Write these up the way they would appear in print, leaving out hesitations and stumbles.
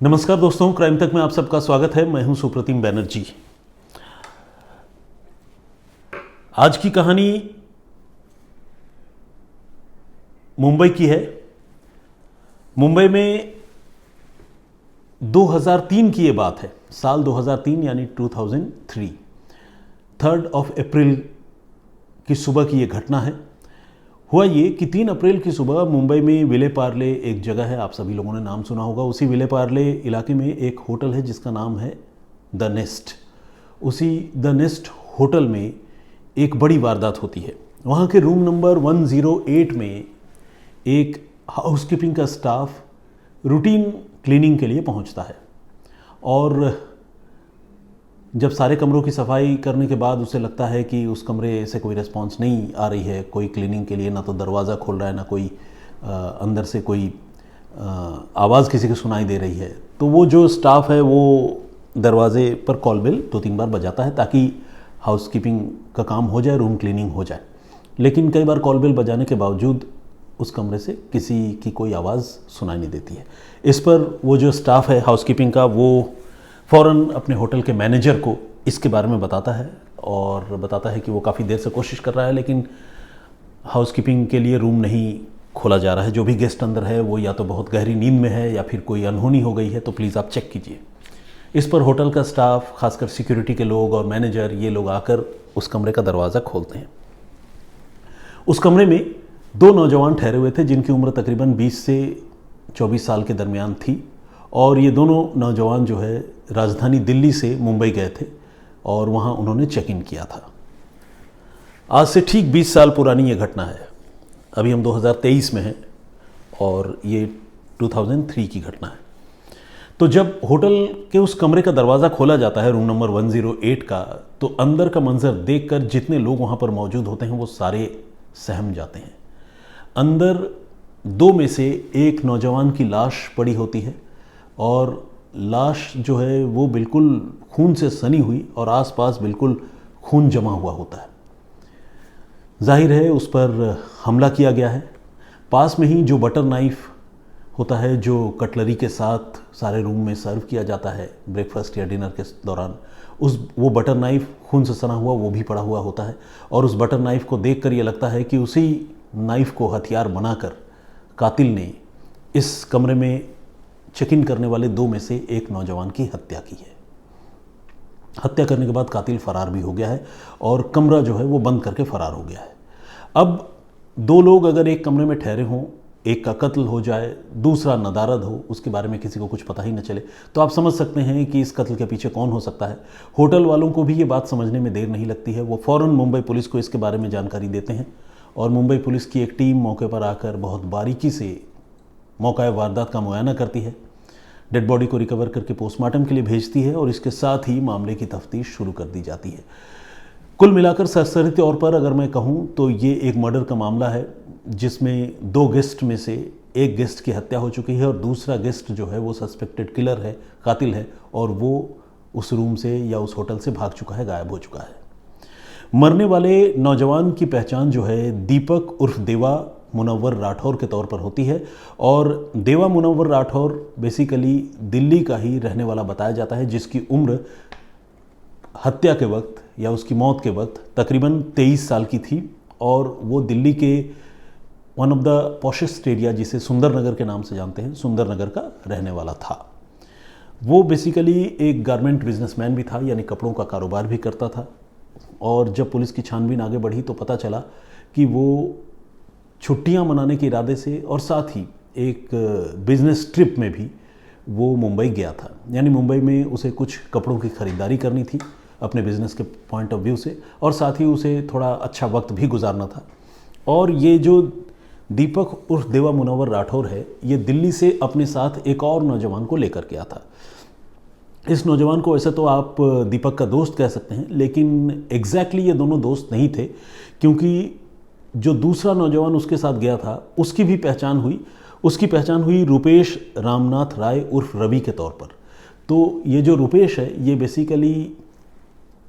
नमस्कार दोस्तों, क्राइम तक में आप सबका स्वागत है। मैं हूं सुप्रतिम बैनर्जी। आज की कहानी मुंबई की है। मुंबई में 2003 की ये बात है। साल 2003 यानी 2003, 3 अप्रैल की सुबह की ये घटना है। हुआ ये कि 3 अप्रैल की सुबह मुंबई में विले पार्ले एक जगह है, आप सभी लोगों ने नाम सुना होगा। उसी विले पार्ले इलाके में एक होटल है जिसका नाम है द नेस्ट। उसी द नेस्ट होटल में एक बड़ी वारदात होती है। वहाँ के रूम नंबर 108 में एक हाउसकीपिंग का स्टाफ रूटीन क्लीनिंग के लिए पहुँचता है और जब सारे कमरों की सफाई करने के बाद उसे लगता है कि उस कमरे से कोई रिस्पांस नहीं आ रही है, कोई क्लीनिंग के लिए ना तो दरवाज़ा खोल रहा है, ना कोई अंदर से कोई आवाज़ किसी की सुनाई दे रही है, तो वो जो स्टाफ है वो दरवाजे पर कॉल बेल 2-3 बार बजाता है ताकि हाउसकीपिंग का काम हो जाए, रूम क्लीनिंग हो जाए। लेकिन कई बार कॉल बेल बजाने के बावजूद उस कमरे से किसी की कोई आवाज़ सुनाई नहीं देती है। इस पर वो जो स्टाफ है हाउसकीपिंग का, वो फ़ौरन अपने होटल के मैनेजर को इसके बारे में बताता है और बताता है कि वो काफ़ी देर से कोशिश कर रहा है लेकिन हाउसकीपिंग के लिए रूम नहीं खोला जा रहा है। जो भी गेस्ट अंदर है वो या तो बहुत गहरी नींद में है या फिर कोई अनहोनी हो गई है, तो प्लीज़ आप चेक कीजिए। इस पर होटल का स्टाफ, खासकर सिक्योरिटी के लोग और मैनेजर, ये लोग आकर उस कमरे का दरवाज़ा खोलते हैं। उस कमरे में 2 नौजवान ठहरे हुए थे जिनकी उम्र तकरीबन 20 से 24 साल के दरमियान थी और ये दोनों नौजवान जो है राजधानी दिल्ली से मुंबई गए थे और वहाँ उन्होंने चेक इन किया था। आज से ठीक 20 साल पुरानी ये घटना है। अभी हम 2023 में हैं और ये 2003 की घटना है। तो जब होटल के उस कमरे का दरवाज़ा खोला जाता है, रूम नंबर 108 का, तो अंदर का मंजर देखकर जितने लोग वहाँ पर मौजूद होते हैं वो सारे सहम जाते हैं। अंदर 2 में से एक नौजवान की लाश पड़ी होती है और लाश जो है वो बिल्कुल खून से सनी हुई और आसपास बिल्कुल खून जमा हुआ होता है। जाहिर है उस पर हमला किया गया है। पास में ही जो बटर नाइफ़ होता है, जो कटलरी के साथ सारे रूम में सर्व किया जाता है ब्रेकफास्ट या डिनर के दौरान, वो बटर नाइफ़ खून से सना हुआ वो भी पड़ा हुआ होता है। और उस बटर नाइफ़ को देखकर ये लगता है कि उसी नाइफ़ को हथियार बनाकर कातिल ने इस कमरे में चेक इन करने वाले 2 में से एक नौजवान की हत्या की है। हत्या करने के बाद कातिल फरार भी हो गया है और कमरा जो है वो बंद करके फरार हो गया है। अब 2 लोग अगर एक कमरे में ठहरे हों, एक का कत्ल हो जाए, दूसरा नदारद हो, उसके बारे में किसी को कुछ पता ही न चले, तो आप समझ सकते हैं कि इस कत्ल के पीछे कौन हो सकता है। होटल वालों को भी ये बात समझने में देर नहीं लगती है। वो फ़ौरन मुंबई पुलिस को इसके बारे में जानकारी देते हैं और मुंबई पुलिस की एक टीम मौके पर आकर बहुत बारीकी से मौका वारदात का मुआयना करती है, डेड बॉडी को रिकवर करके पोस्टमार्टम के लिए भेजती है और इसके साथ ही मामले की तफ्तीश शुरू कर दी जाती है। कुल मिलाकर सरसरी तौर पर अगर मैं कहूँ तो ये एक मर्डर का मामला है जिसमें 2 गेस्ट में से एक गेस्ट की हत्या हो चुकी है और दूसरा गेस्ट जो है वो सस्पेक्टेड किलर है, कातिल है, और वो उस रूम से या उस होटल से भाग चुका है, गायब हो चुका है। मरने वाले नौजवान की पहचान जो है दीपक उर्फ देवा मुनव्वर राठौर के तौर पर होती है और देवा मुनव्वर राठौर बेसिकली दिल्ली का ही रहने वाला बताया जाता है, जिसकी उम्र हत्या के वक्त या उसकी मौत के वक्त तकरीबन 23 साल की थी और वो दिल्ली के one of the poshest area, जिसे सुंदर नगर के नाम से जानते हैं, सुंदर नगर का रहने वाला था। वो बेसिकली एक गारमेंट बिजनेसमैन भी था, यानी कपड़ों का कारोबार भी करता था। और जब पुलिस की छानबीन आगे बढ़ी तो पता चला कि वो छुट्टियां मनाने के इरादे से और साथ ही एक बिजनेस ट्रिप में भी वो मुंबई गया था। यानी मुंबई में उसे कुछ कपड़ों की ख़रीदारी करनी थी अपने बिज़नेस के पॉइंट ऑफ व्यू से, और साथ ही उसे थोड़ा अच्छा वक्त भी गुजारना था। और ये जो दीपक उर्फ देवा मुनव्वर राठौर है, ये दिल्ली से अपने साथ एक और नौजवान को लेकर के आता। इस नौजवान को वैसे तो आप दीपक का दोस्त कह सकते हैं, लेकिन एग्जैक्टली ये दोनों दोस्त नहीं थे, क्योंकि जो दूसरा नौजवान उसके साथ गया था उसकी भी पहचान हुई। उसकी पहचान हुई रुपेश रामनाथ राय उर्फ रवि के तौर पर। तो ये जो रुपेश है ये बेसिकली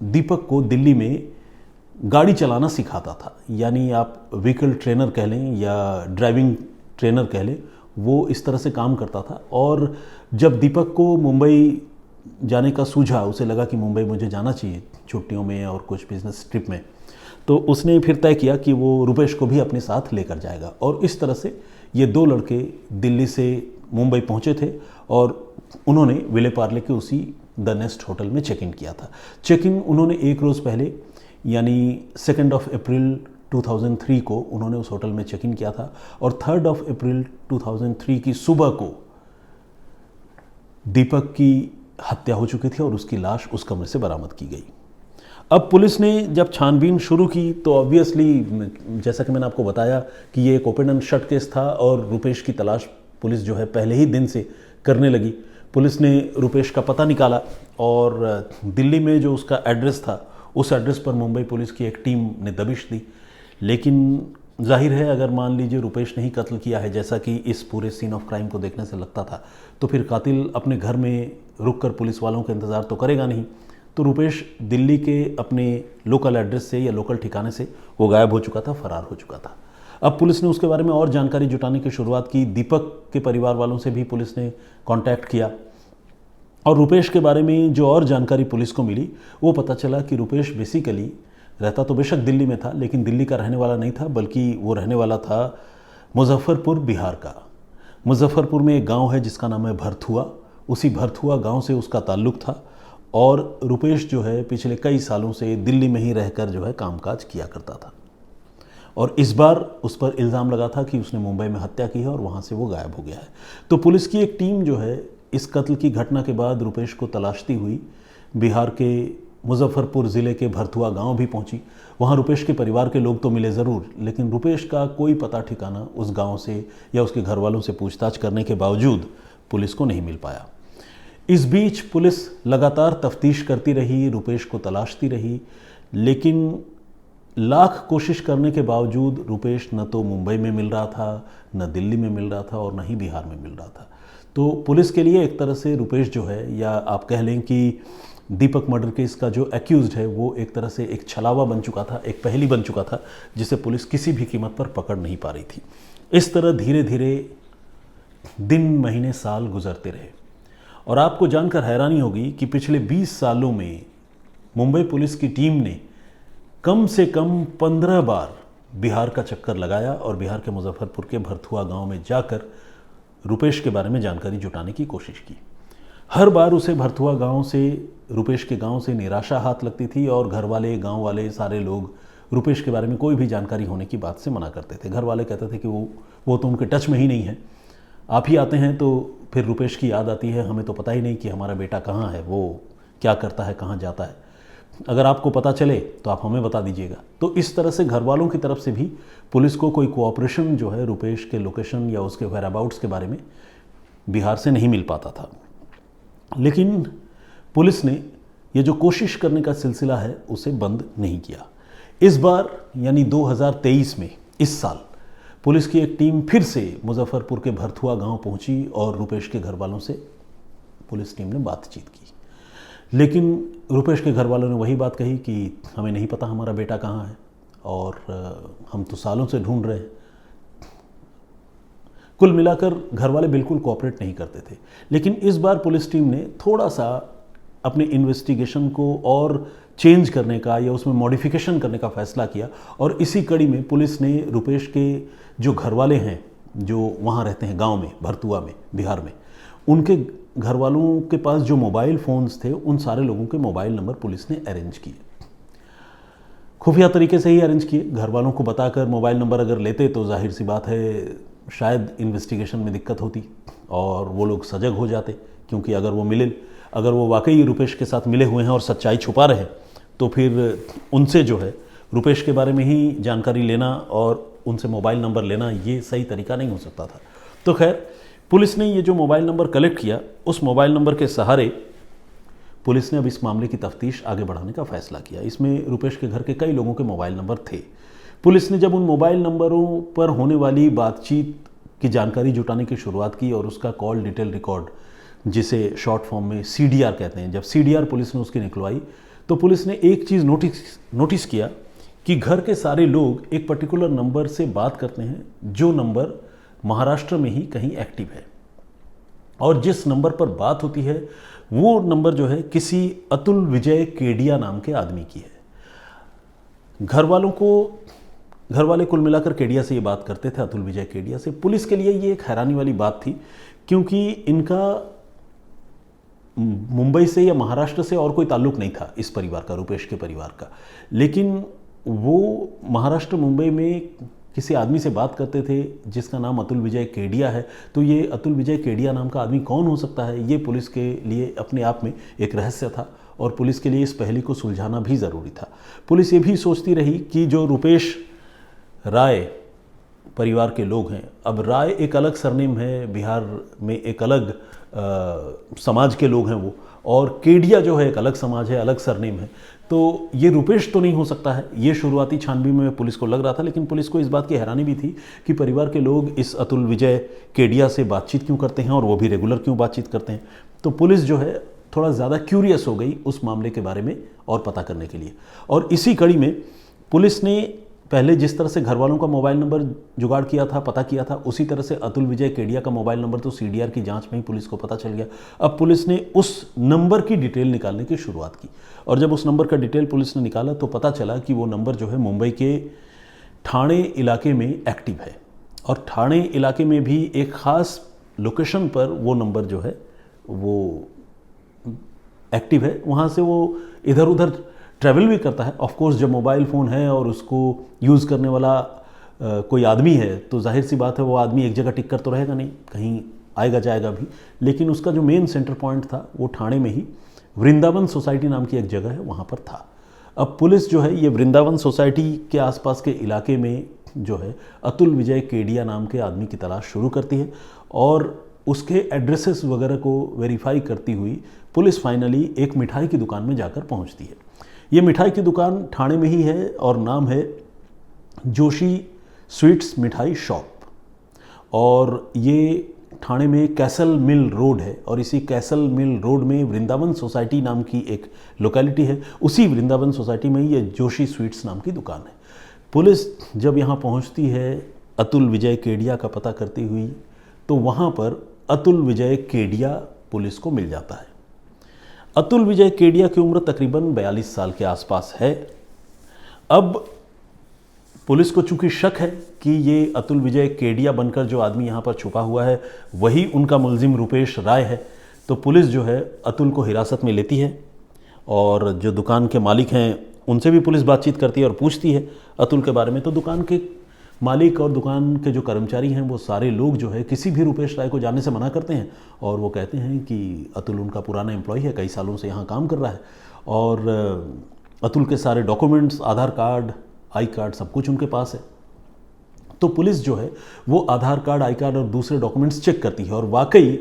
दीपक को दिल्ली में गाड़ी चलाना सिखाता था, यानी आप व्हीकल ट्रेनर कह लें या ड्राइविंग ट्रेनर कह लें, वो इस तरह से काम करता था। और जब दीपक को मुंबई जाने का सूझा, उसे लगा कि मुंबई मुझे जाना चाहिए छुट्टियों में और कुछ बिजनेस ट्रिप में, तो उसने फिर तय किया कि वो रुपेश को भी अपने साथ लेकर जाएगा। और इस तरह से ये दो लड़के दिल्ली से मुंबई पहुंचे थे और उन्होंने विले पार्ले के उसी द नेस्ट होटल में चेक इन किया था। चेक इन उन्होंने एक रोज़ पहले यानी 2 अप्रैल 2003 को उन्होंने उस होटल में चेक इन किया था और 3 अप्रैल 2003 की सुबह को दीपक की हत्या हो चुकी थी और उसकी लाश उस कमरे से बरामद की गई। अब पुलिस ने जब छानबीन शुरू की तो ऑब्वियसली, जैसा कि मैंने आपको बताया कि ये एक ओपन एंड शट केस था और रुपेश की तलाश पुलिस जो है पहले ही दिन से करने लगी। पुलिस ने रुपेश का पता निकाला और दिल्ली में जो उसका एड्रेस था उस एड्रेस पर मुंबई पुलिस की एक टीम ने दबिश दी। लेकिन जाहिर है, अगर मान लीजिए रुपेश ने ही कत्ल किया है, जैसा कि इस पूरे सीन ऑफ क्राइम को देखने से लगता था, तो फिर कातिल अपने घर में रुककर पुलिस वालों का इंतज़ार तो करेगा नहीं। तो रुपेश दिल्ली के अपने लोकल एड्रेस से या लोकल ठिकाने से वो गायब हो चुका था, फरार हो चुका था। अब पुलिस ने उसके बारे में और जानकारी जुटाने की शुरुआत की। दीपक के परिवार वालों से भी पुलिस ने कांटेक्ट किया और रुपेश के बारे में जो और जानकारी पुलिस को मिली वो पता चला कि रुपेश बेसिकली रहता तो बेशक दिल्ली में था, लेकिन दिल्ली का रहने वाला नहीं था, बल्कि वो रहने वाला था मुजफ्फरपुर, बिहार का। मुजफ्फरपुर में एक गांव है जिसका नाम है भरथुआ। उसी भरथुआ गांव से उसका ताल्लुक़ था और रुपेश जो है पिछले कई सालों से दिल्ली में ही रहकर जो है कामकाज किया करता था। और इस बार उस पर इल्ज़ाम लगा था कि उसने मुंबई में हत्या की है और वहाँ से वो गायब हो गया है। तो पुलिस की एक टीम जो है इस कत्ल की घटना के बाद रुपेश को तलाशती हुई बिहार के मुजफ्फरपुर ज़िले के भरथुआ गांव भी पहुंची। वहां रुपेश के परिवार के लोग तो मिले ज़रूर, लेकिन रुपेश का कोई पता ठिकाना उस गांव से या उसके घर वालों से पूछताछ करने के बावजूद पुलिस को नहीं मिल पाया। इस बीच पुलिस लगातार तफ्तीश करती रही, रुपेश को तलाशती रही, लेकिन लाख कोशिश करने के बावजूद रुपेश न तो मुंबई में मिल रहा था, न दिल्ली में मिल रहा था और न ही बिहार में मिल रहा था। तो पुलिस के लिए एक तरह से रुपेश जो है, या आप कह लें कि दीपक मर्डर केस का जो एक्यूज्ड है, वो एक तरह से एक छलावा बन चुका था, एक पहेली बन चुका था जिसे पुलिस किसी भी कीमत पर पकड़ नहीं पा रही थी। इस तरह धीरे धीरे दिन, महीने, साल गुजरते रहे और आपको जानकर हैरानी होगी कि पिछले 20 सालों में मुंबई पुलिस की टीम ने कम से कम 15 बार बिहार का चक्कर लगाया और बिहार के मुजफ्फरपुर के भरथुआ गांव में जाकर रुपेश के बारे में जानकारी जुटाने की कोशिश की। हर बार उसे भरथुआ गांव से, रुपेश के गांव से निराशा हाथ लगती थी और घर वाले, गांव वाले सारे लोग रुपेश के बारे में कोई भी जानकारी होने की बात से मना करते थे। घर वाले कहते थे कि वो तो उनके टच में ही नहीं है, आप ही आते हैं तो फिर रुपेश की याद आती है, हमें तो पता ही नहीं कि हमारा बेटा कहाँ है, वो क्या करता है, कहाँ जाता है, अगर आपको पता चले तो आप हमें बता दीजिएगा। तो इस तरह से घर वालों की तरफ से भी पुलिस को कोई कोऑपरेशन जो है रुपेश के लोकेशन या उसके वेयर अबाउट्स के बारे में बिहार से नहीं मिल पाता था। लेकिन पुलिस ने ये जो कोशिश करने का सिलसिला है उसे बंद नहीं किया। इस बार यानी 2023 में, इस साल, पुलिस की एक टीम फिर से मुजफ्फरपुर के भरथुआ गांव पहुंची और रुपेश के घर वालों से पुलिस टीम ने बातचीत की। लेकिन रुपेश के घर वालों ने वही बात कही कि हमें नहीं पता हमारा बेटा कहाँ है और हम तो सालों से ढूंढ रहे हैं। कुल मिलाकर घर वाले बिल्कुल कोऑपरेट नहीं करते थे। लेकिन इस बार पुलिस टीम ने थोड़ा सा अपने इन्वेस्टिगेशन को और चेंज करने का या उसमें मॉडिफिकेशन करने का फैसला किया और इसी कड़ी में पुलिस ने रुपेश के जो घर वाले हैं, जो वहाँ रहते हैं गांव में, भरथुआ में, बिहार में, उनके घर वालों के पास जो मोबाइल फ़ोन्स थे उन सारे लोगों के मोबाइल नंबर पुलिस ने अरेंज किए। खुफिया तरीके से ही अरेंज किए। घर वालों को बताकर मोबाइल नंबर अगर लेते तो जाहिर सी बात है शायद इन्वेस्टिगेशन में दिक्कत होती और वो लोग सजग हो जाते, क्योंकि अगर वो वाकई रुपेश के साथ मिले हुए हैं और सच्चाई छुपा रहे हैं तो फिर उनसे जो है रुपेश के बारे में ही जानकारी लेना और उनसे मोबाइल नंबर लेना ये सही तरीका नहीं हो सकता था। तो खैर, पुलिस ने ये जो मोबाइल नंबर कलेक्ट किया, उस मोबाइल नंबर के सहारे पुलिस ने अब इस मामले की तफ्तीश आगे बढ़ाने का फैसला किया। इसमें रुपेश के घर के कई लोगों के मोबाइल नंबर थे। पुलिस ने जब उन मोबाइल नंबरों पर होने वाली बातचीत की जानकारी जुटाने की शुरुआत की और उसका कॉल डिटेल रिकॉर्ड, जिसे शॉर्ट फॉर्म में CDR कहते हैं, जब CDR पुलिस ने उसकी निकलवाई तो पुलिस ने एक चीज़ नोटिस किया कि घर के सारे लोग एक पर्टिकुलर नंबर से बात करते हैं जो नंबर महाराष्ट्र में ही कहीं एक्टिव है। और जिस नंबर पर बात होती है वो नंबर जो है किसी अतुल विजय केडिया नाम के आदमी की है। घर वाले कुल मिलाकर केडिया से ये बात करते थे, अतुल विजय केडिया से। पुलिस के लिए ये एक हैरानी वाली बात थी, क्योंकि इनका मुंबई से या महाराष्ट्र से और कोई ताल्लुक नहीं था इस परिवार का, रुपेश के परिवार का। लेकिन वो महाराष्ट्र मुंबई में किसी आदमी से बात करते थे जिसका नाम अतुल विजय केडिया है। तो ये अतुल विजय केडिया नाम का आदमी कौन हो सकता है, ये पुलिस के लिए अपने आप में एक रहस्य था और पुलिस के लिए इस पहेली को सुलझाना भी ज़रूरी था। पुलिस ये भी सोचती रही कि जो रुपेश राय परिवार के लोग हैं, अब राय एक अलग सरनेम है, बिहार में एक अलग समाज के लोग हैं वो, और केडिया जो है एक अलग समाज है, अलग सरनेम है, तो ये रुपेश तो नहीं हो सकता है। ये शुरुआती छानबीन में पुलिस को लग रहा था, लेकिन पुलिस को इस बात की हैरानी भी थी कि परिवार के लोग इस अतुल विजय केडिया से बातचीत क्यों करते हैं और वो भी रेगुलर क्यों बातचीत करते हैं। तो पुलिस जो है थोड़ा ज़्यादा क्यूरियस हो गई उस मामले के बारे में और पता करने के लिए। और इसी कड़ी में पुलिस ने पहले जिस तरह से घर वालों का मोबाइल नंबर जुगाड़ किया था, पता किया था, उसी तरह से अतुल विजय केडिया का मोबाइल नंबर तो सीडीआर की जांच में ही पुलिस को पता चल गया। अब पुलिस ने उस नंबर की डिटेल निकालने की शुरुआत की, और जब उस नंबर का डिटेल पुलिस ने निकाला तो पता चला कि वो नंबर जो है मुंबई के ठाणे इलाके में एक्टिव है, और ठाणे इलाके में भी एक ख़ास लोकेशन पर वो नंबर जो है वो एक्टिव है। वहाँ से वो इधर उधर ट्रैवल भी करता है। ऑफ कोर्स जब मोबाइल फ़ोन है और उसको यूज़ करने वाला कोई आदमी है तो जाहिर सी बात है वो आदमी एक जगह टिक कर तो रहेगा नहीं, कहीं आएगा जाएगा भी। लेकिन उसका जो मेन सेंटर पॉइंट था वो ठाणे में ही वृंदावन सोसाइटी नाम की एक जगह है, वहाँ पर था। अब पुलिस जो है ये वृंदावन सोसाइटी के आसपास के इलाके में जो है अतुल विजय केडिया नाम के आदमी की तलाश शुरू करती है, और उसके एड्रेसेस वगैरह को वेरीफाई करती हुई पुलिस फाइनली एक मिठाई की दुकान में जाकर पहुंचती है। ये मिठाई की दुकान ठाणे में ही है और नाम है जोशी स्वीट्स मिठाई शॉप, और ये ठाणे में कैसल मिल रोड है, और इसी कैसल मिल रोड में वृंदावन सोसाइटी नाम की एक लोकेलिटी है। उसी वृंदावन सोसाइटी में ही ये जोशी स्वीट्स नाम की दुकान है। पुलिस जब यहाँ पहुँचती है अतुल विजय केडिया का पता करती हुई, तो वहाँ पर अतुल विजय केडिया पुलिस को मिल जाता है। अतुल विजय केडिया की उम्र तकरीबन 42 साल के आसपास है। अब पुलिस को चूंकि शक है कि ये अतुल विजय केडिया बनकर जो आदमी यहाँ पर छुपा हुआ है वही उनका मुलजिम रुपेश राय है, तो पुलिस जो है अतुल को हिरासत में लेती है, और जो दुकान के मालिक हैं उनसे भी पुलिस बातचीत करती है और पूछती है अतुल के बारे में। तो दुकान के मालिक और दुकान के जो कर्मचारी हैं वो सारे लोग जो है किसी भी रुपेश राय को जाने से मना करते हैं, और वो कहते हैं कि अतुल उनका पुराना एम्प्लॉय है, कई सालों से यहाँ काम कर रहा है, और अतुल के सारे documents, Aadhaar card, I card, सब कुछ उनके पास है। तो पुलिस जो है वो आधार कार्ड, आई कार्ड और दूसरे डॉक्यूमेंट्स चेक करती है, और वाकई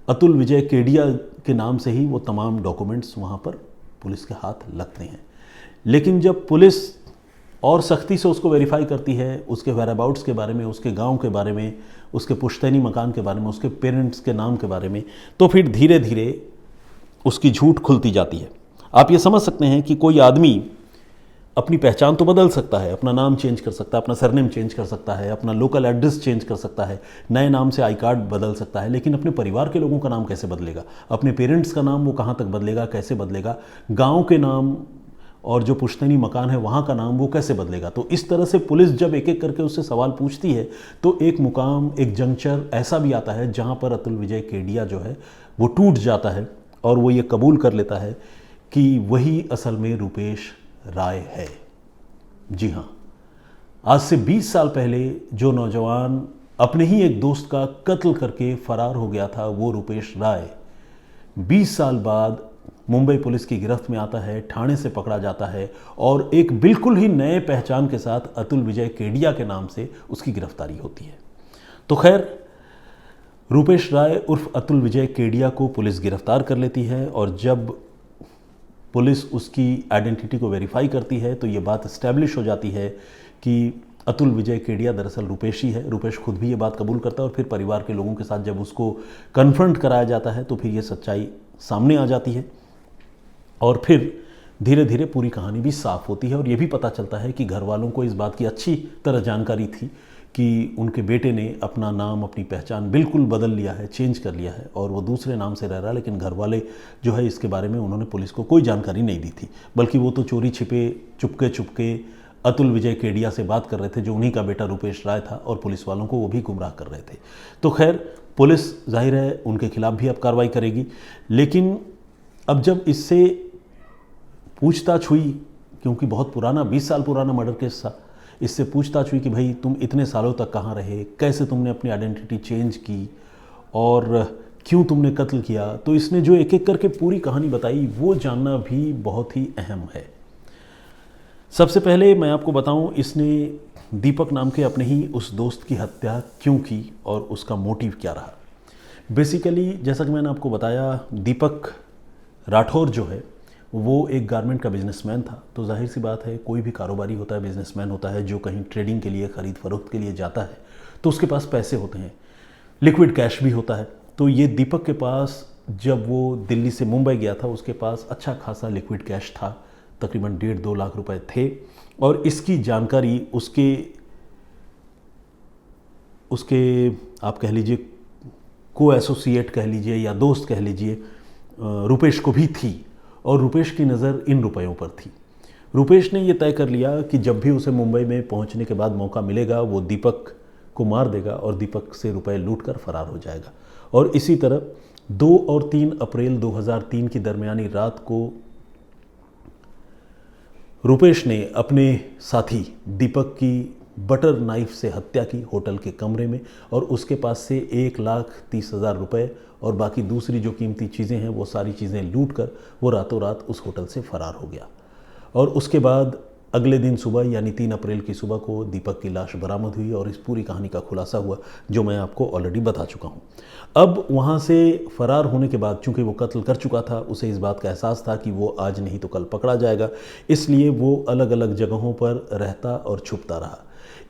अतुल विजय केडिया के नाम से ही वो तमाम डॉक्यूमेंट्स वहाँ पर पुलिस के हाथ लगते हैं। लेकिन जब पुलिस और सख्ती से उसको वेरीफाई करती है, उसके वेराबाउट्स के बारे में, उसके गांव के बारे में, उसके पुश्तैनी मकान के बारे में, उसके पेरेंट्स के नाम के बारे में, तो फिर धीरे धीरे उसकी झूठ खुलती जाती है। आप ये समझ सकते हैं कि कोई आदमी अपनी पहचान तो बदल सकता है, अपना नाम चेंज कर सकता है, अपना सरनेम चेंज कर सकता है, अपना लोकल एड्रेस चेंज कर सकता है, नए नाम से आई कार्ड बदल सकता है, लेकिन अपने परिवार के लोगों का नाम कैसे बदलेगा? अपने पेरेंट्स का नाम वो कहाँ तक बदलेगा, कैसे बदलेगा? गाँव के नाम और जो पुश्तैनी मकान है वहाँ का नाम वो कैसे बदलेगा? तो इस तरह से पुलिस जब एक एक करके उससे सवाल पूछती है तो एक मुकाम, एक जंक्चर ऐसा भी आता है जहाँ पर अतुल विजय केडिया जो है वो टूट जाता है, और वो ये कबूल कर लेता है कि वही असल में रुपेश राय है। जी हाँ, आज से 20 साल पहले जो नौजवान अपने ही एक दोस्त का कत्ल करके फरार हो गया था वो रुपेश राय 20 साल बाद मुंबई पुलिस की गिरफ्त में आता है, ठाणे से पकड़ा जाता है, और एक बिल्कुल ही नए पहचान के साथ अतुल विजय केडिया के नाम से उसकी गिरफ्तारी होती है। तो खैर, रुपेश राय उर्फ अतुल विजय केडिया को पुलिस गिरफ्तार कर लेती है, और जब पुलिस उसकी आइडेंटिटी को वेरीफाई करती है तो ये बात इस्टेब्लिश हो जाती है कि अतुल विजय केडिया दरअसल रुपेश ही है। रुपेश खुद भी ये बात कबूल करता है, और फिर परिवार के लोगों के साथ जब उसको कन्फ्रंट कराया जाता है तो फिर ये सच्चाई सामने आ जाती है, और फिर धीरे धीरे पूरी कहानी भी साफ होती है। और ये भी पता चलता है कि घर वालों को इस बात की अच्छी तरह जानकारी थी कि उनके बेटे ने अपना नाम, अपनी पहचान बिल्कुल बदल लिया है, चेंज कर लिया है और वो दूसरे नाम से रह रहा है, लेकिन घर वाले जो है इसके बारे में उन्होंने पुलिस को कोई जानकारी नहीं दी थी, बल्कि वो तो चोरी छिपे चुपके चुपके अतुल विजय केडिया से बात कर रहे थे, जो उन्हीं का बेटा रुपेश राय था, और पुलिस वालों को वो भी गुमराह कर रहे थे। तो खैर, पुलिस जाहिर है उनके खिलाफ भी अब कार्रवाई करेगी, लेकिन अब जब इससे पूछताछ हुई, क्योंकि बहुत पुराना 20 साल पुराना मर्डर केस था, इससे पूछताछ हुई कि भाई तुम इतने सालों तक कहाँ रहे, कैसे तुमने अपनी आइडेंटिटी चेंज की और क्यों तुमने कत्ल किया, तो इसने जो एक एक करके पूरी कहानी बताई वो जानना भी बहुत ही अहम है। सबसे पहले मैं आपको बताऊं, इसने दीपक नाम के अपने ही उस दोस्त की हत्या क्यों की और उसका मोटिव क्या रहा। बेसिकली जैसा कि मैंने आपको बताया, दीपक राठौर जो है वो एक गारमेंट का बिजनेसमैन था। तो जाहिर सी बात है, कोई भी कारोबारी होता है, बिजनेसमैन होता है, जो कहीं ट्रेडिंग के लिए, ख़रीद फरोख्त के लिए जाता है, तो उसके पास पैसे होते हैं, लिक्विड कैश भी होता है। तो ये दीपक के पास, जब वो दिल्ली से मुंबई गया था, उसके पास अच्छा खासा लिक्विड कैश था, तकरीबन 1.5-2 लाख रुपए थे। और इसकी जानकारी उसके आप कह लीजिए को एसोसिएट कह लीजिए या दोस्त कह लीजिए, रुपेश को भी थी, और रुपेश की नज़र इन रुपयों पर थी। रुपेश ने यह तय कर लिया कि जब भी उसे मुंबई में पहुंचने के बाद मौका मिलेगा, वो दीपक को मार देगा और दीपक से रुपए लूटकर फरार हो जाएगा। और इसी तरह 2 और 3 अप्रैल 2003 की दरमियानी रात को रुपेश ने अपने साथी दीपक की बटर नाइफ से हत्या की होटल के कमरे में, और उसके पास से 1,30,000 रुपये और बाकी दूसरी जो कीमती चीज़ें हैं वो सारी चीज़ें लूट कर वो रातों रात उस होटल से फरार हो गया। और उसके बाद अगले दिन सुबह यानी 3 अप्रैल की सुबह को दीपक की लाश बरामद हुई और इस पूरी कहानी का खुलासा हुआ, जो मैं आपको ऑलरेडी बता चुका हूँ। अब वहाँ से फरार होने के बाद, चूँकि वो कत्ल कर चुका था, उसे इस बात का एहसास था कि वो आज नहीं तो कल पकड़ा जाएगा, इसलिए वो अलग अलग जगहों पर रहता और छुपता रहा।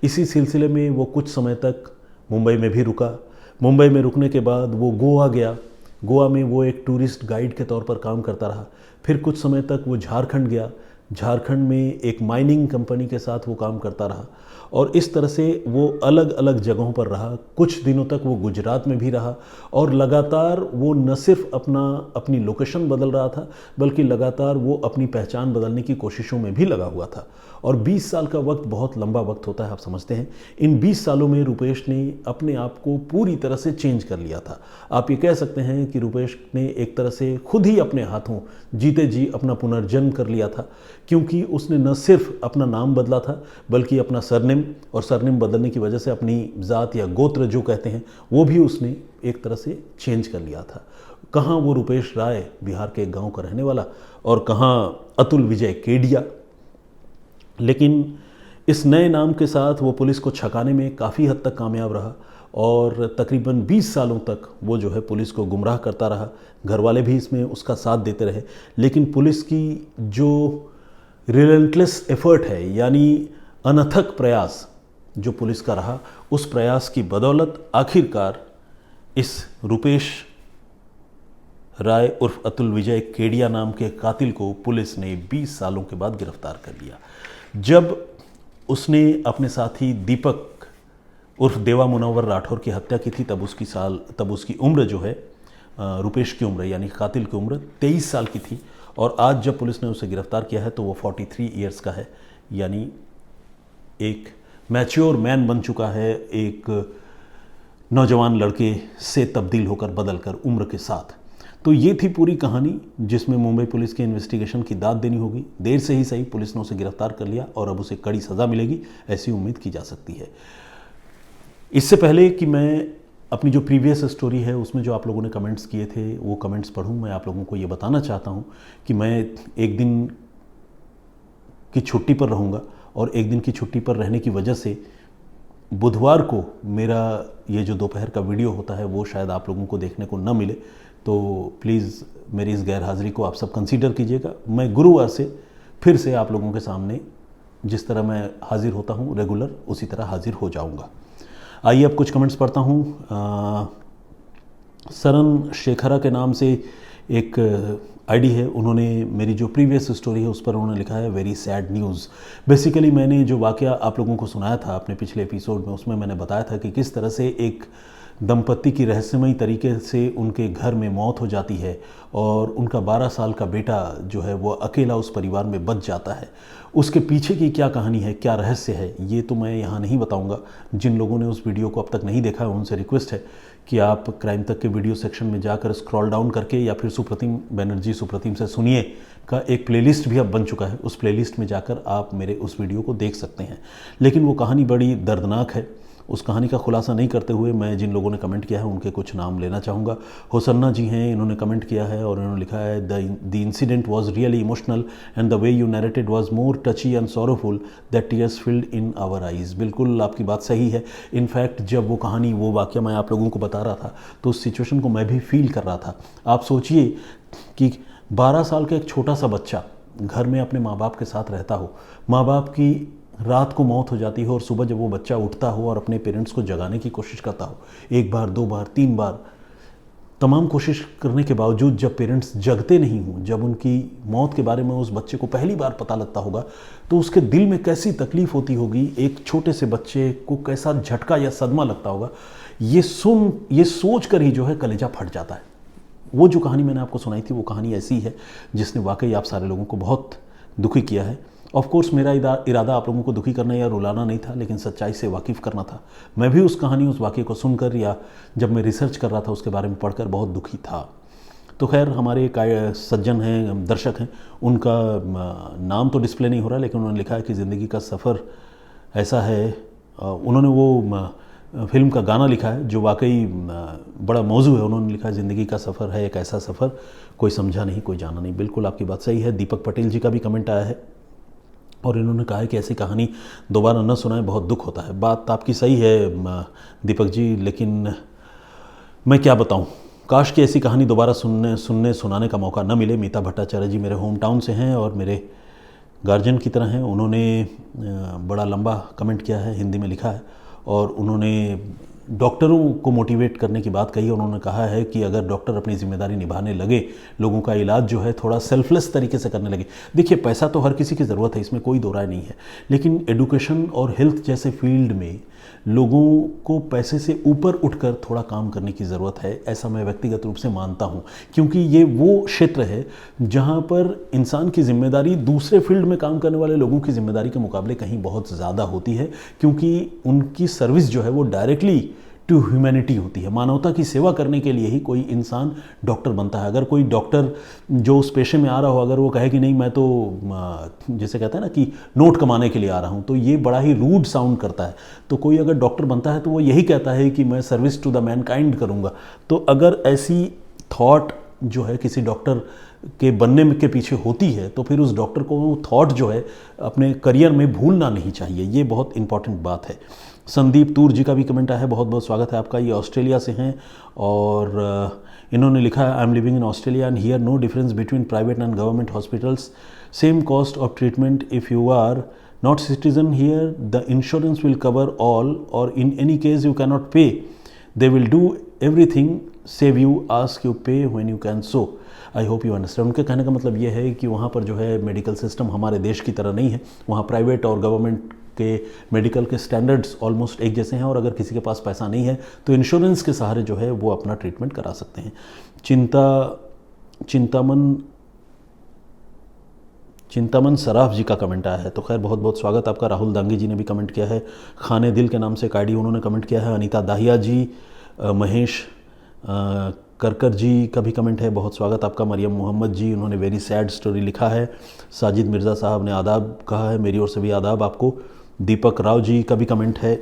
इसी सिलसिले में वो कुछ समय तक मुंबई में भी रुका। मुंबई में रुकने के बाद वो गोवा गया। गोवा में वो एक टूरिस्ट गाइड के तौर पर काम करता रहा। फिर कुछ समय तक वो झारखंड गया। झारखंड में एक माइनिंग कंपनी के साथ वो काम करता रहा और इस तरह से वो अलग अलग जगहों पर रहा। कुछ दिनों तक वो गुजरात में भी रहा और लगातार वो न सिर्फ अपनी लोकेशन बदल रहा था, बल्कि लगातार वो अपनी पहचान बदलने की कोशिशों में भी लगा हुआ था। और 20 साल का वक्त बहुत लंबा वक्त होता है, आप समझते हैं। इन 20 सालों में रुपेश ने अपने आप को पूरी तरह से चेंज कर लिया था। आप ये कह सकते हैं कि रुपेश ने एक तरह से खुद ही अपने हाथों जीते जी अपना पुनर्जन्म कर लिया था, क्योंकि उसने न सिर्फ अपना नाम बदला था, बल्कि अपना सरनेम, और सरनेम बदलने की वजह से अपनी ज़ात या गोत्र जो कहते हैं वो भी उसने एक तरह से चेंज कर लिया था। कहाँ वो रुपेश राय, बिहार के गांव का रहने वाला, और कहाँ अतुल विजय केडिया। लेकिन इस नए नाम के साथ वो पुलिस को छकाने में काफ़ी हद तक कामयाब रहा और तकरीबन 20 सालों तक वो जो है पुलिस को गुमराह करता रहा। घर वाले भी इसमें उसका साथ देते रहे, लेकिन पुलिस की जो रिलेंटलेस एफर्ट है, यानी अनथक प्रयास जो पुलिस का रहा, उस प्रयास की बदौलत आखिरकार इस रुपेश राय उर्फ अतुल विजय केडिया नाम के कातिल को पुलिस ने 20 सालों के बाद गिरफ्तार कर लिया। जब उसने अपने साथी दीपक उर्फ देवा मुनव्वर राठौर की हत्या की थी, तब उसकी उम्र जो है, रुपेश की उम्र यानी कातिल की उम्र 23 साल की थी। और आज जब पुलिस ने उसे गिरफ्तार किया है तो वो 43 ईयर्स का है, यानी एक मैच्योर मैन बन चुका है, एक नौजवान लड़के से तब्दील होकर, बदलकर उम्र के साथ। तो ये थी पूरी कहानी, जिसमें मुंबई पुलिस के इन्वेस्टिगेशन की दाद देनी होगी। देर से ही सही पुलिस ने उसे गिरफ्तार कर लिया और अब उसे कड़ी सज़ा मिलेगी, ऐसी उम्मीद की जा सकती है। इससे पहले कि मैं अपनी जो प्रीवियस स्टोरी है उसमें जो आप लोगों ने कमेंट्स किए थे वो कमेंट्स पढ़ूं, मैं आप लोगों को ये बताना चाहता हूं कि मैं एक दिन की छुट्टी पर रहूंगा और एक दिन की छुट्टी पर रहने की वजह से बुधवार को मेरा ये जो दोपहर का वीडियो होता है वो शायद आप लोगों को देखने को न मिले, तो प्लीज़ मेरी इस गैर हाज़िरी को आप सब कंसीडर कीजिएगा। मैं गुरुवार से फिर से आप लोगों के सामने जिस तरह मैं हाजिर होता हूँ रेगुलर, उसी तरह हाजिर हो जाऊँगा। आइए अब कुछ कमेंट्स पढ़ता हूँ। सरन शेखरा के नाम से एक आईडी है, उन्होंने मेरी जो प्रीवियस स्टोरी है उस पर उन्होंने लिखा है वेरी सैड न्यूज़। बेसिकली मैंने जो वाक़या आप लोगों को सुनाया था अपने पिछले एपिसोड में, उसमें मैंने बताया था कि किस तरह से एक दंपत्ति की रहस्यमयी तरीके से उनके घर में मौत हो जाती है और उनका 12 साल का बेटा जो है वो अकेला उस परिवार में बच जाता है। उसके पीछे की क्या कहानी है, क्या रहस्य है, ये तो मैं यहाँ नहीं बताऊँगा। जिन लोगों ने उस वीडियो को अब तक नहीं देखा है उनसे रिक्वेस्ट है कि आप क्राइम तक के वीडियो सेक्शन में जाकर स्क्रॉल डाउन करके या फिर सुप्रतिम बनर्जी सुप्रतिम से सुनिए का एक प्लेलिस्ट भी अब बन चुका है, उस प्लेलिस्ट में जाकर आप मेरे उस वीडियो को देख सकते हैं। लेकिन वो कहानी बड़ी दर्दनाक है। उस कहानी का खुलासा नहीं करते हुए मैं जिन लोगों ने कमेंट किया है उनके कुछ नाम लेना चाहूँगा। होसन्ना जी हैं, इन्होंने कमेंट किया है और इन्होंने लिखा है the incident was really emotional and the way you narrated was more touchy and sorrowful that tears filled in our eyes. बिल्कुल आपकी बात सही है। इनफैक्ट जब वो कहानी, वो वाक़या मैं आप लोगों को बता रहा था तो उस सिचुएशन को मैं भी फील कर रहा था। आप सोचिए कि 12 साल का एक छोटा सा बच्चा घर में अपने माँ बाप के साथ रहता हो, माँ बाप की रात को मौत हो जाती हो और सुबह जब वो बच्चा उठता हो और अपने पेरेंट्स को जगाने की कोशिश करता हो, 1 बार 2 बार 3 बार, तमाम कोशिश करने के बावजूद जब पेरेंट्स जगते नहीं हों, जब उनकी मौत के बारे में उस बच्चे को पहली बार पता लगता होगा तो उसके दिल में कैसी तकलीफ़ होती होगी, एक छोटे से बच्चे को कैसा झटका या सदमा लगता होगा, ये सोच कर ही जो है कलेजा फट जाता है। वो जो कहानी मैंने आपको सुनाई थी वो कहानी ऐसी है जिसने वाकई आप सारे लोगों को बहुत दुखी किया है। ऑफ कोर्स मेरा इरादा आप लोगों को दुखी करना या रुलाना नहीं था, लेकिन सच्चाई से वाकिफ़ करना था। मैं भी उस कहानी, उस वाक़े को सुनकर या जब मैं रिसर्च कर रहा था उसके बारे में पढ़कर बहुत दुखी था। तो खैर हमारे एक सज्जन हैं, दर्शक हैं, उनका नाम तो डिस्प्ले नहीं हो रहा, लेकिन उन्होंने लिखा है कि ज़िंदगी का सफ़र ऐसा है। उन्होंने वो फिल्म का गाना लिखा है जो वाकई बड़ा मौजू है। उन्होंने लिखा है ज़िंदगी का सफ़र है एक ऐसा सफ़र, कोई समझा नहीं कोई जाना नहीं। बिल्कुल आपकी बात सही है। दीपक पटेल जी का भी कमेंट आया है और इन्होंने कहा है कि ऐसी कहानी दोबारा न सुनाएं, बहुत दुख होता है। बात आपकी सही है दीपक जी, लेकिन मैं क्या बताऊं, काश कि ऐसी कहानी दोबारा सुनाने का मौका न मिले। मीता भट्टाचार्य जी मेरे होम टाउन से हैं और मेरे गार्जियन की तरह हैं। उन्होंने बड़ा लंबा कमेंट किया है, हिंदी में लिखा है और उन्होंने डॉक्टरों को मोटिवेट करने की बात कही। उन्होंने कहा है कि अगर डॉक्टर अपनी जिम्मेदारी निभाने लगे, लोगों का इलाज जो है थोड़ा सेल्फलेस तरीके से करने लगे। देखिए पैसा तो हर किसी की ज़रूरत है, इसमें कोई दो राय नहीं है, लेकिन एडुकेशन और हेल्थ जैसे फील्ड में लोगों को पैसे से ऊपर उठकर थोड़ा काम करने की ज़रूरत है, ऐसा मैं व्यक्तिगत रूप से मानता हूँ। क्योंकि ये वो क्षेत्र है जहाँ पर इंसान की जिम्मेदारी दूसरे फील्ड में काम करने वाले लोगों की जिम्मेदारी के मुकाबले कहीं बहुत ज़्यादा होती है, क्योंकि उनकी सर्विस जो है वो डायरेक्टली टू ह्यूमैनिटी होती है। मानवता की सेवा करने के लिए ही कोई इंसान डॉक्टर बनता है। अगर कोई डॉक्टर जो उस पेशे में आ रहा हो, अगर वो कहे कि नहीं मैं तो जैसे कहते हैं ना कि नोट कमाने के लिए आ रहा हूँ, तो ये बड़ा ही रूड साउंड करता है। तो कोई अगर डॉक्टर बनता है तो वो यही कहता है कि मैं सर्विस टू द मैनकाइंड करूँगा। तो अगर ऐसी थॉट जो है किसी डॉक्टर के बनने के पीछे होती है तो फिर उस डॉक्टर को वो थॉट जो है अपने करियर में भूलना नहीं चाहिए। ये बहुत इंपॉर्टेंट बात है। संदीप तूर जी का भी कमेंट आया है, बहुत बहुत स्वागत है आपका। ये ऑस्ट्रेलिया से हैं और इन्होंने लिखा है I am living in Australia and here no difference between private and government hospitals, same cost of treatment if you are not citizen here the insurance will cover all और in any case you can not pay they will do everything save you ask you pay when you can so. I hope you understand. उनके कहने का मतलब ये है कि वहाँ पर जो है मेडिकल सिस्टम हमारे देश की तरह नहीं है। वहाँ प्राइवेट और गवर्नमेंट के मेडिकल के स्टैंडर्ड्स ऑलमोस्ट एक जैसे हैं और अगर किसी के पास पैसा नहीं है तो इंश्योरेंस के सहारे जो है वो अपना ट्रीटमेंट करा सकते हैं। चिंतामन सराफ जी का कमेंट आया है, तो खैर बहुत बहुत स्वागत आपका। राहुल दांगी जी ने भी कमेंट किया है। खाने दिल के नाम से एक आईडी उन्होंने कमेंट किया है। अनीता दाहिया जी, महेश करकर जी का भी कमेंट है, बहुत स्वागत आपका। मरियम मोहम्मद जी, उन्होंने वेरी सैड स्टोरी लिखा है। साजिद मिर्ज़ा साहब ने आदाब कहा है, मेरी ओर से भी आदाब आपको। दीपक राव जी का भी कमेंट है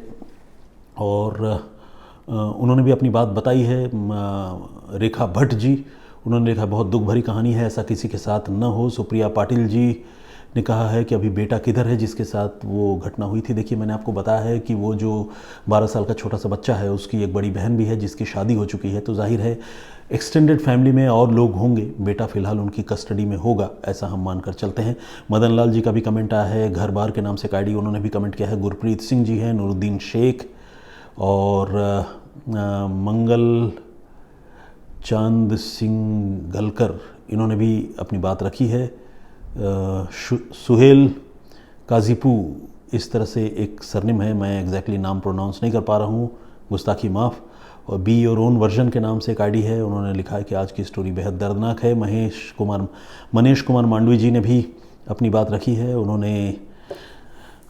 और उन्होंने भी अपनी बात बताई है। रेखा भट्ट जी, उन्होंने लिखा बहुत दुख भरी कहानी है, ऐसा किसी के साथ न हो। सुप्रिया पाटिल जी ने कहा है कि अभी बेटा किधर है जिसके साथ वो घटना हुई थी। देखिए मैंने आपको बताया है कि वो जो 12 साल का छोटा सा बच्चा है उसकी एक बड़ी बहन भी है जिसकी शादी हो चुकी है, तो जाहिर है एक्सटेंडेड फैमिली में और लोग होंगे। बेटा फ़िलहाल उनकी कस्टडी में होगा, ऐसा हम मानकर चलते हैं। मदन लाल जी का भी कमेंट आया है। घर बार के नाम से काइडी, उन्होंने भी कमेंट किया है। गुरप्रीत सिंह जी हैं, नूरुद्दीन शेख और मंगल चांद सिंह गलकर, इन्होंने भी अपनी बात रखी है। सुहेल काजीपू, इस तरह से एक सरनेम है, मैं एग्जैक्टली नाम प्रोनाउंस नहीं कर पा रहा हूँ, गुस्ताखी माफ़। और बी योर ओन वर्जन के नाम से एक आईडी है, उन्होंने लिखा है कि आज की स्टोरी बेहद दर्दनाक है। मनीष कुमार मांडवी जी ने भी अपनी बात रखी है, उन्होंने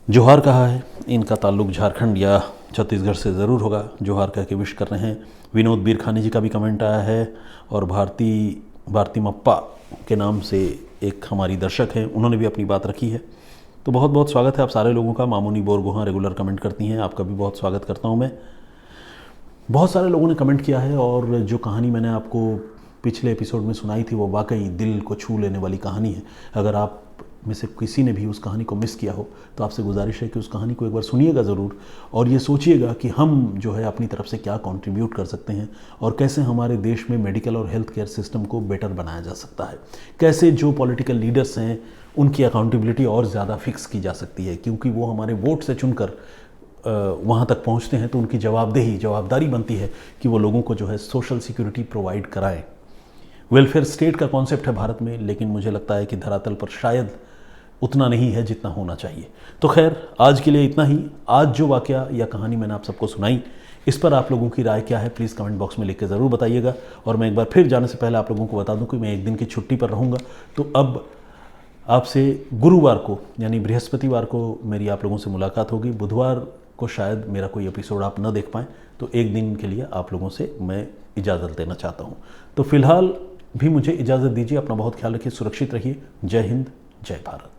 जोहार कहा है। इनका ताल्लुक झारखंड या छत्तीसगढ़ से ज़रूर होगा, जोहार कह के विश कर रहे हैं। विनोद बीरखानी जी का भी कमेंट आया है, और भारती मप्पा के नाम से एक हमारी दर्शक हैं, उन्होंने भी अपनी बात रखी है। तो बहुत बहुत स्वागत है आप सारे लोगों का। मामूनी बोरगोहां रेगुलर कमेंट करती हैं, आपका भी बहुत स्वागत करता हूं मैं। बहुत सारे लोगों ने कमेंट किया है, और जो कहानी मैंने आपको पिछले एपिसोड में सुनाई थी वो वाकई दिल को छू लेने वाली कहानी है। अगर आप में से किसी ने भी उस कहानी को मिस किया हो तो आपसे गुजारिश है कि उस कहानी को एक बार सुनिएगा ज़रूर, और ये सोचिएगा कि हम जो है अपनी तरफ से क्या कंट्रीब्यूट कर सकते हैं, और कैसे हमारे देश में मेडिकल और हेल्थ केयर सिस्टम को बेटर बनाया जा सकता है। कैसे जो पॉलिटिकल लीडर्स हैं उनकी अकाउंटेबिलिटी और ज़्यादा फिक्स की जा सकती है, क्योंकि वो हमारे वोट से चुनकर वहाँ तक पहुँचते हैं, तो उनकी जवाबदारी बनती है कि वो लोगों को जो है सोशल सिक्योरिटी प्रोवाइड कराएं। वेलफेयर स्टेट का कॉन्सेप्ट है भारत में, लेकिन मुझे लगता है कि धरातल पर शायद उतना नहीं है जितना होना चाहिए। तो खैर, आज के लिए इतना ही। आज जो वाकया या कहानी मैंने आप सबको सुनाई, इस पर आप लोगों की राय क्या है, प्लीज़ कमेंट बॉक्स में लिख के ज़रूर बताइएगा। और मैं एक बार फिर जाने से पहले आप लोगों को बता दूं कि मैं एक दिन की छुट्टी पर रहूँगा, तो अब आपसे गुरुवार को यानी बृहस्पतिवार को मेरी आप लोगों से मुलाकात होगी। बुधवार को शायद मेरा कोई एपिसोड आप न देख पाएँ, तो एक दिन के लिए आप लोगों से मैं इजाज़त लेना चाहता हूँ। तो फिलहाल भी मुझे इजाज़त दीजिए। अपना बहुत ख्याल रखिए, सुरक्षित रहिए। जय हिंद, जय भारत।